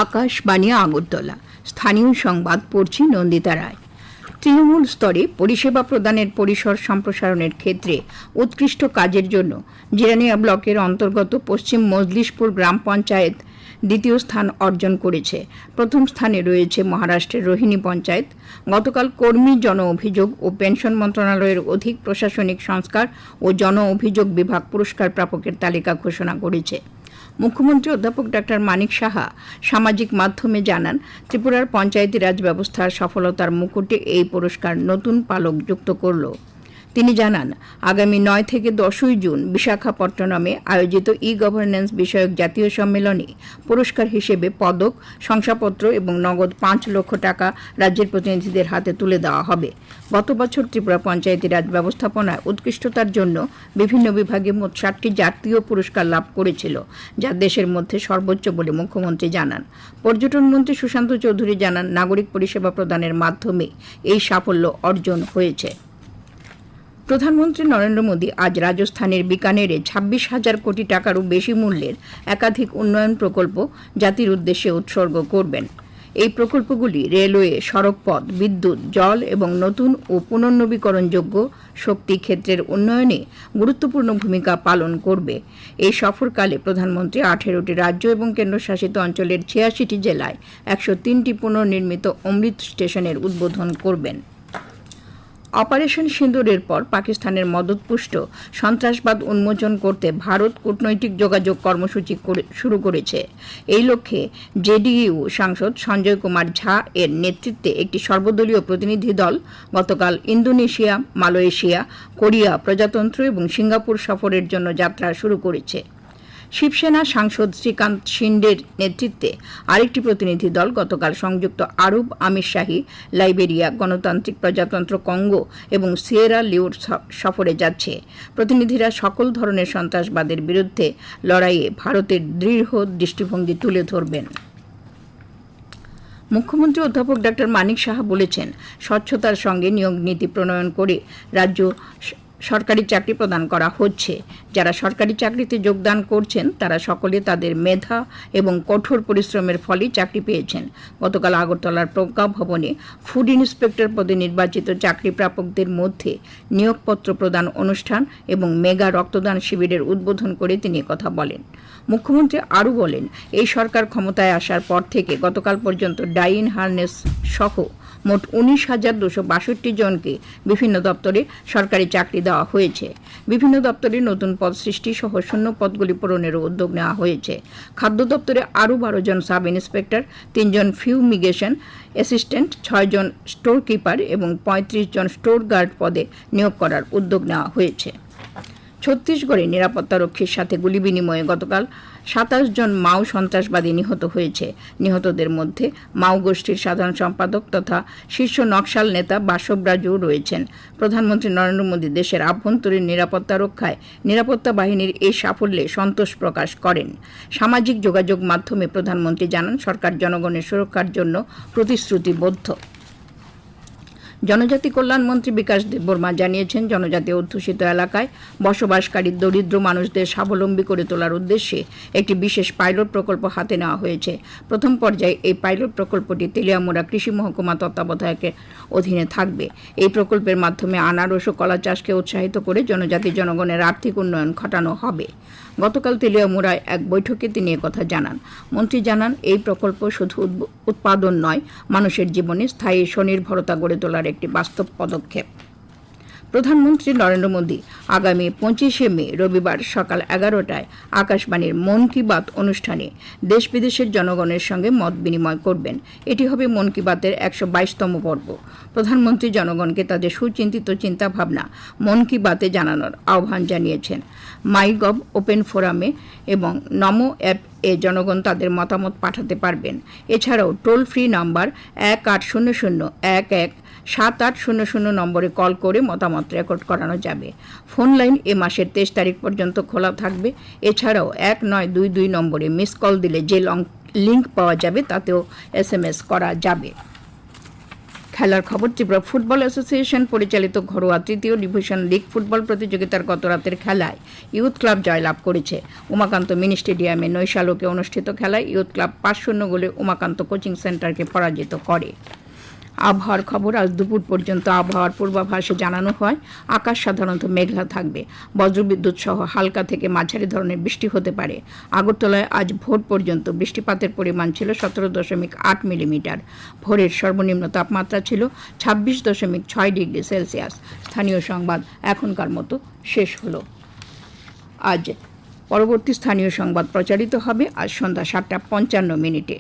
আকাশবাণী আগরতলা। স্থানীয় সংবাদ পড়ছি নন্দিতা রায়। তৃণমূল স্তরে পরিষেবা প্রদানের পরিসর সম্প্রসারণের ক্ষেত্রে উৎকৃষ্ট কাজের জন্য জিরানিয়া ব্লকের অন্তর্গত পশ্চিম মজলিশপুর গ্রাম পঞ্চায়েত দ্বিতীয় স্থান অর্জন করেছে। প্রথম স্থানে রয়েছে মহারাষ্ট্রের রোহিণী পঞ্চায়েত। গতকাল কর্মী জন অভিযোগ ও পেনশন মন্ত্রণালয়ের অধিক প্রশাসনিক সংস্কার ও জন অভিযোগ বিভাগ পুরস্কার প্রাপকের তালিকা ঘোষণা করেছে। মুখ্যমন্ত্রী অধ্যাপক ডক্টর মানিক সাহা সামাজিক মাধ্যমে জানান, ত্রিপুরার পঞ্চায়েতি রাজ ব্যবস্থার সফলতার মুকুটে এই পুরস্কার নতুন পালক যুক্ত করল। তিনি জানান, আগামী 9 থেকে 10 জুন বিশাখাপট্টনমে আয়োজিত গভর্নেন্স বিষয়ক জাতীয় সম্মেলনে পুরস্কার হিসেবে পদক, শংসাপত্র এবং নগদ 5 লক্ষ টাকা রাজ্যের প্রতিনিধিদের হাতে তুলে দেওয়া হবে। গত বছর ত্রিপুরা পঞ্চায়েতি রাজ ব্যবস্থাপনায় উৎকৃষ্টতার জন্য বিভিন্ন বিভাগে মোট 7টি জাতীয় পুরস্কার লাভ করেছিল, যা দেশের মধ্যে সর্বোচ্চ বলে মুখ্যমন্ত্রী জানান। পর্যটন মন্ত্রী সুশান্ত চৌধুরী জানান, নাগরিক পরিষেবা প্রদানের মাধ্যমে এই সাফল্য অর্জন হয়েছে। প্রধানমন্ত্রী নরেন্দ্র মোদী আজ রাজস্থানের বিকানেরে 26,000 কোটি টাকারও বেশি মূল্যের একাধিক উন্নয়ন প্রকল্প জাতির উদ্দেশ্যে উৎসর্গ করবেন। এই প্রকল্পগুলি রেলওয়ে, সড়কপথ, বিদ্যুৎ, জল এবং নতুন ও পুনর্নবীকরণযোগ্য শক্তি ক্ষেত্রের উন্নয়নে গুরুত্বপূর্ণ ভূমিকা পালন করবে। এই সফরকালে প্রধানমন্ত্রী 18টি রাজ্য এবং কেন্দ্রশাসিত অঞ্চলের 86টি জেলায় 103টি পুনর্নির্মিত অমৃত স্টেশনের উদ্বোধন করবেন। অপারেশন সিন্দুরের পর পাকিস্তানের মদতপুষ্ট সন্ত্রাসবাদ উন্মোচন করতে ভারত কূটনৈতিক যোগাযোগ কর্মসূচি শুরু করেছে। এই লক্ষ্যে জেডিইউ সাংসদ সঞ্জয় কুমার ঝা এর নেতৃত্বে একটি সর্বদলীয় প্রতিনিধি দল গতকাল ইন্দোনেশিয়া, মালয়েশিয়া, কোরিয়া প্রজাতন্ত্র এবং সিঙ্গাপুর সফরের জন্য যাত্রা শুরু করেছে। শিবসেনা সাংসদ শ্রীকান্ত শিন্ডের নেতৃত্বে আরেকটি প্রতিনিধি দল গতকাল সংযুক্ত আরব আমিরশাহী, লাইবেরিয়া, গণতান্ত্রিক প্রজাতন্ত্র কঙ্গো এবং সিয়েরা লিওর সফরে যাচ্ছে। প্রতিনিধিরা সকল ধরনের সন্ত্রাসবাদের বিরুদ্ধে লড়াইয়ে ভারতের দৃঢ় দৃষ্টিভঙ্গি তুলে ধরবেন। মুখ্যমন্ত্রী অধ্যাপক ডক্টর মানিক সাহা বলেছেন, স্বচ্ছতার সঙ্গে নিয়োগ নীতি প্রণয়ন করে রাজ্য সরকারি চাকরি প্রদান করা হচ্ছে। যারা সরকারি চাকরিতে যোগদান করছেন তারা সকলে তাদের মেধা এবং কঠোর পরিশ্রমের ফলেই চাকরি পেয়েছেন। গতকাল আগরতলার প্রজ্ঞা ভবনে ফুড ইন্সপেক্টর পদে নির্বাচিত চাকরি প্রাপকদের মধ্যে নিয়োগপত্র প্রদান অনুষ্ঠান এবং মেগা রক্তদান শিবিরের উদ্বোধন করে তিনি কথা বলেন। মুখ্যমন্ত্রী আরও বলেন, এই সরকার ক্ষমতায় আসার পর থেকে গতকাল পর্যন্ত ডাইন হারনেস সহ মোট 19,262 জনকে বিভিন্ন দপ্তরে সরকারি চাকরি দেওয়া হয়েছে। বিভিন্ন দপ্তরে নতুন পদ সৃষ্টি সহ শূন্য পদগুলি পূরণেরও উদ্যোগ নেওয়া হয়েছে। খাদ্য দপ্তরে আরও 12 জন সাব ইন্সপেক্টর, 3 জন ফিউমিগেশন অ্যাসিস্ট্যান্ট, 6 জন স্টোর কিপার এবং 35 জন স্টোর গার্ড পদে নিয়োগ করার উদ্যোগ নেওয়া হয়েছে। ছত্তিশগড়ে নিরাপত্তারক্ষীর সাথে গুলি বিনিময়ে গতকাল 27 জন মাও সন্ত্রাসবাদী নিহত হয়েছে। নিহতদের মধ্যে মাও গোষ্ঠীর সাধারণ সম্পাদক তথা শীর্ষ নকশাল নেতা বাসব রাজু রয়েছেন। প্রধানমন্ত্রী নরেন্দ্র মোদী দেশের আভ্যন্তরীণ নিরাপত্তা রক্ষায় নিরাপত্তা বাহিনীর এই সাফল্যে সন্তোষ প্রকাশ করেন। সামাজিক যোগাযোগ মাধ্যমে প্রধানমন্ত্রী জানান, সরকার জনগণের সুরক্ষার জন্য প্রতিশ্রুতিবদ্ধ। জনজাতি কল্যাণ মন্ত্রী বিকাশ দেববর্মা জানিয়েছেন, জনজাতি অধ্যুষিত এলাকায় বসবাসকারী দরিদ্র মানুষদের স্বাবলম্বী করে তোলার উদ্দেশ্যে একটি বিশেষ পাইলট প্রকল্প হাতে নেওয়া হয়েছে। প্রথম পর্যায়ে এই পাইলট প্রকল্পটি তেলিয়ামুড়া কৃষি মহকুমা তত্ত্বাবধায়কের অধীনে থাকবে। এই প্রকল্পের মাধ্যমে আনারস ও কলা চাষকে উৎসাহিত করে জনজাতি জনগণের আর্থিক উন্নয়ন ঘটানো হবে। গতকাল তেলিয়ামুড়ায় এক বৈঠকে তিনি একথা জানান। মন্ত্রী জানান, এই প্রকল্প শুধু উৎপাদন নয়, মানুষের জীবনে স্থায়ী স্বনির্ভরতা গড়ে তোলার একটি বাস্তব পদক্ষেপ। প্রধানমন্ত্রী নরেন্দ্র মোদী আগামী 25শে মে রবিবার সকাল 11টায় আকাশবাণীর মন কি বাত অনুষ্ঠানে দেশ বিদেশের জনগণের সঙ্গে মত বিনিময় করবেন। এটি হবে মন কি বাতের 122তম পর্ব। প্রধানমন্ত্রী জনগণকে তাদের সুচিন্তিত চিন্তাভাবনা মন কি বাতে জানানোর আহ্বান জানিয়েছেন। মাইগভ ওপেন ফোরামে এবং নমো অ্যাপ এ জনগণ তাদের মতামত পাঠাতে পারবেন। এছাড়াও টোল ফ্রি নাম্বার 1800117800 নম্বরে কল করে মতামত রেকর্ড করানো যাবে। ফোন লাইন এ মাসের 23 তারিখ পর্যন্ত খোলা থাকবে। এছাড়াও 1922 নম্বরে মিস কল দিলে যে লিঙ্ক পাওয়া যাবে তাতেও SMS করা যাবে। খেলার খবর। ত্রিপুরা ফুটবল অ্যাসোসিয়েশন পরিচালিত ঘরোয়া তৃতীয় ডিভিশন লিগ ফুটবল প্রতিযোগিতার গত রাতের খেলায় ইউথ ক্লাব জয়লাভ করেছে। উমাকান্ত মিনি স্টেডিয়ামে নৈশালোকে অনুষ্ঠিত খেলায় ইউথ ক্লাব 5-0 গোলে উমাকান্ত কোচিং সেন্টারকে পরাজিত করে। আবহাওয়ার খবর। আজ দুপুর পর্যন্ত আবহাওয়ার পূর্বাভাসে জানানো হয় আকাশ সাধারণত মেঘলা থাকবে, বজ্রবিদ্যুৎ সহ হালকা থেকে মাঝারি ধরনের বৃষ্টি হতে পারে। আগরতলায় আজ ভোর পর্যন্ত বৃষ্টিপাতের পরিমাণ ছিল 17.8 মিলিমিটার। ভোরের সর্বনিম্ন তাপমাত্রা ছিল 26.6 ডিগ্রি সেলসিয়াস। স্থানীয় সংবাদ এখনকার মতো শেষ হলো। আজ পরবর্তী স্থানীয় সংবাদ প্রচারিত হবে আজ সন্ধ্যা 7:55।